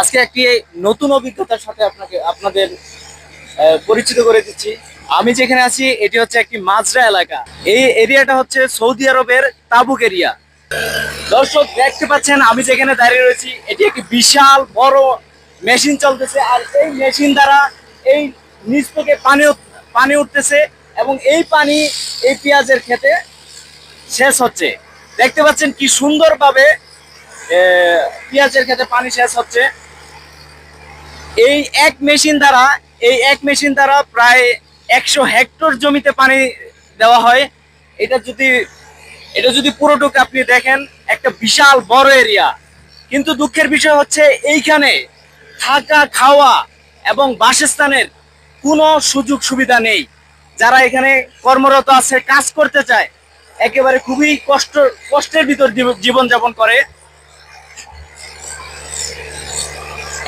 আজকে একটি নতুন অভিজ্ঞতার সাথে আপনাদের পরিচিত করে দিচ্ছি। আমি যেখানে আছি এটি হচ্ছে একটি মাজরা এলাকা। এই এরিয়াটা হচ্ছে সৌদি আরবের তাবুক এরিয়া। দর্শক দেখতে পাচ্ছেন আমি যেখানে দাঁড়িয়ে রয়েছি এটি একটি বিশাল বড় মেশিন চলতেছে, আর এই মেশিন দ্বারা এই নিচ থেকে পানি উঠতেছে এবং এই পানি এই পেঁয়াজের ক্ষেতে শেষ হচ্ছে। দেখতে পাচ্ছেন কি সুন্দরভাবে পেঁয়াজের ক্ষেতে পানি শেষ হচ্ছে। এই এক মেশিন দ্বারা প্রায় 100 হেক্টর জমিতে পানি দেওয়া হয়। এটা যদি পুরোটুকু আপনি দেখেন একটা বিশাল বড় এরিয়া, কিন্তু দুঃখের বিষয় হচ্ছে এইখানে থাকা খাওয়া এবং বাসস্থানের কোনো সুযোগ সুবিধা নেই। যারা এখানে কর্মরত আছে, কাজ করতে চায়, একেবারে খুবই কষ্টের ভিতর জীবনযাপন করে।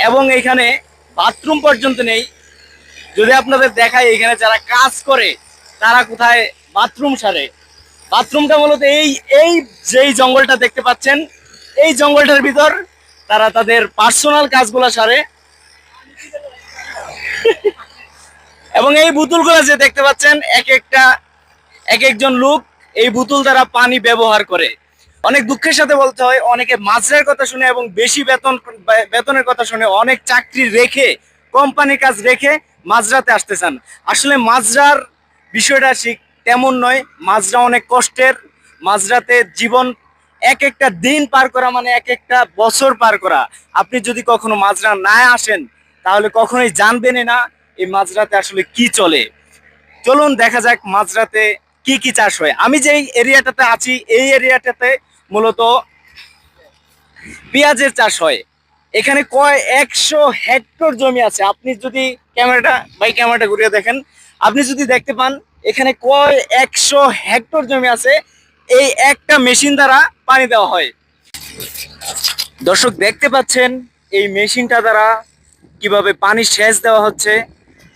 এবং এইখানে বাথরুম পর্যন্ত নেই। যদি আপনাদের দেখাই এখানে যারা কাজ করে তারা কোথায় বাথরুম সারে, বাথরুমটা মূলত এই যেই জঙ্গলটা দেখতে পাচ্ছেন এই জঙ্গলটার ভিতর তারা তাদের পার্সোনাল কাজগুলো সারে। এবং এই বোতলগুলো যে দেখতে পাচ্ছেন এক একজন লোক এই বোতল দ্বারা পানি ব্যবহার করে। অনেক দুঃখের সাথে বলতে হয়, অনেকে মাজরার কথা শুনে এবং বেশি বেতনের কথা শুনে অনেক চাকরি রেখে, কোম্পানির কাজ রেখে মাজরাতে আসতে চান। আসলে মাজরার বিষয়টা ঠিক তেমন নয়। মাজরা অনেক কষ্টের। মাজরাতে জীবন এক একটা দিন পার করা মানে এক একটা বছর পার করা। আপনি যদি কখনো মাজরা না আসেন তাহলে কখনোই জানবেনই না এই মাজরাতে আসলে কি চলে। চলুন দেখা যাক মাজরাতে কি কি চাষ হয়। আমি যেই এরিয়াটাতে আছি এই এরিয়াটাতে মূলত পেঁয়াজের চাষ হয়। এখানে 100 হেক্টর জমি আছে। আপনি যদি ক্যামেরাটা ঘুরিয়ে দেখেন, আপনি যদি দেখতে পান এখানে 100 হেক্টর জমি আছে। এই একটা মেশিন দ্বারা পানি দেওয়া হয়। দর্শক দেখতে পাচ্ছেন এই মেশিনটা দ্বারা কিভাবে পানি সেচ দেওয়া হচ্ছে।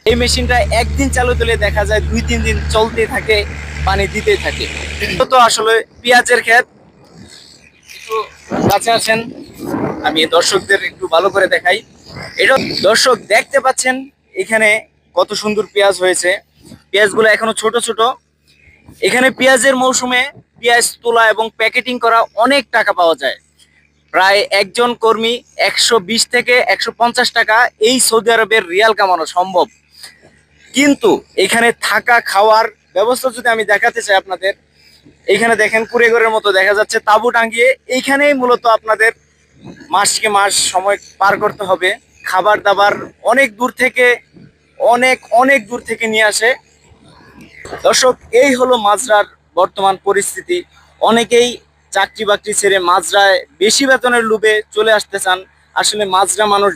এই মেশিনটা একদিন চালু দিলে দেখা যায় 2-3 দিন চলতে থাকে, পানি দিতেই থাকে। তো আসলে পেঁয়াজের ক্ষেত, একটু কাছে আছেন, আমি দর্শকদের একটু ভালো করে দেখাই। এটা দর্শক দেখতে পাচ্ছেন এখানে কত সুন্দর পেঁয়াজ হয়েছে। পেঁয়াজগুলো এখনো ছোট ছোট। এখানে পেঁয়াজের মৌসুমে পেঁয়াজ তোলা এবং প্যাকেটিং করা অনেক টাকা পাওয়া যায়। প্রায় একজন কর্মী 120 থেকে 150 টাকা এই সৌদি আরবের রিয়াল কামানো সম্ভব। কিন্তু এখানে থাকা খাওয়ার ব্যবস্থা যদি আমি দেখাতে চাই আপনাদের, এইখানে দেখেন কুড়েঘরের মতো দেখা যাচ্ছে, তাঁবু টাঙ্গিয়ে এইখানেই মূলত আপনাদের মাসকে মাস সময় পার করতে হবে। খাবার দাবার অনেক দূর থেকে নিয়ে আসে। দর্শক এই হলো মাজরার বর্তমান পরিস্থিতি। অনেকেই চাকরি বাকরি ছেড়ে মাজরায় বেশি বেতনের লোভে চলে আসতে চান। আসলে মাজরা মানুষ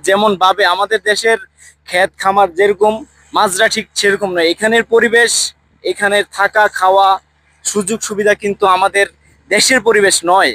যেমন ভাবে, আমাদের দেশের ক্ষেত খামার যেরকম, মাজরা ঠিক সেরকম নয়। এখানের পরিবেশ, এখানের থাকা খাওয়া সুযোগ সুবিধা কিন্তু আমাদের দেশের পরিবেশ নয়।